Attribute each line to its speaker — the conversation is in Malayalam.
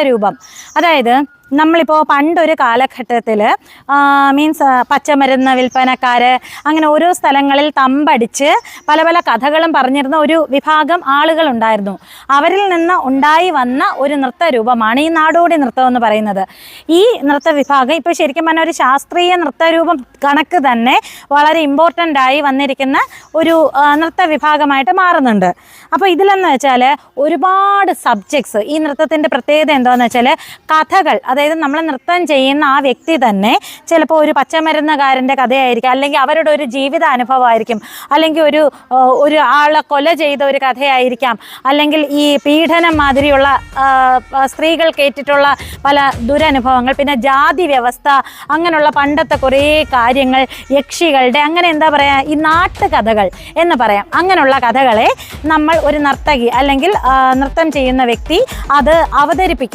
Speaker 1: രൂപം. അതായത് നമ്മളിപ്പോൾ പണ്ടൊരു കാലഘട്ടത്തിൽ മീൻസ് പച്ചമരുന്ന് വിൽപ്പനക്കാർ അങ്ങനെ ഓരോ സ്ഥലങ്ങളിൽ തമ്പടിച്ച് പല പല കഥകളും പറഞ്ഞിരുന്ന ഒരു വിഭാഗം ആളുകളുണ്ടായിരുന്നു. അവരിൽ നിന്ന് ഉണ്ടായി വന്ന ഒരു നൃത്തരൂപമാണ് ഈ നാടോടി നൃത്തം എന്ന് പറയുന്നത്. ഈ നൃത്തവിഭാഗം ഇപ്പോൾ ശരിക്കും പറഞ്ഞാൽ ഒരു ശാസ്ത്രീയ നൃത്തരൂപം കണക്ക് തന്നെ വളരെ ഇമ്പോർട്ടൻ്റ് ആയി വന്നിരിക്കുന്ന ഒരു നൃത്തവിഭാഗമായിട്ട് മാറുന്നുണ്ട്. അപ്പോൾ ഇതിലെന്ന് വെച്ചാൽ ഒരുപാട് സബ്ജക്ട്സ്, ഈ നൃത്തത്തിൻ്റെ പ്രത്യേകത എന്താണെന്ന് വെച്ചാൽ കഥകൾ, അതായത് നമ്മൾ നൃത്തം ചെയ്യുന്ന ആ വ്യക്തി തന്നെ ചിലപ്പോൾ ഒരു പച്ചമരുന്നുകാരൻ്റെ കഥയായിരിക്കും, അല്ലെങ്കിൽ അവരുടെ ഒരു ജീവിത അനുഭവമായിരിക്കും, അല്ലെങ്കിൽ ഒരു ആളെ കൊല ചെയ്ത ഒരു കഥയായിരിക്കാം, അല്ലെങ്കിൽ ഈ പീഡനം മാതിരിയുള്ള സ്ത്രീകൾ കേട്ടിട്ടുള്ള പല ദുരനുഭവങ്ങൾ, പിന്നെ ജാതി വ്യവസ്ഥ, അങ്ങനെയുള്ള പണ്ടത്തെ കുറേ കാര്യങ്ങൾ, യക്ഷികളുടെ അങ്ങനെ എന്താ പറയുക ഈ നാട്ടുകഥകൾ എന്ന് പറയാം. അങ്ങനെയുള്ള കഥകളെ നമ്മൾ ഒരു നർത്തകി അല്ലെങ്കിൽ നൃത്തം ചെയ്യുന്ന വ്യക്തി അത് അവതരിപ്പിക്കുന്നു.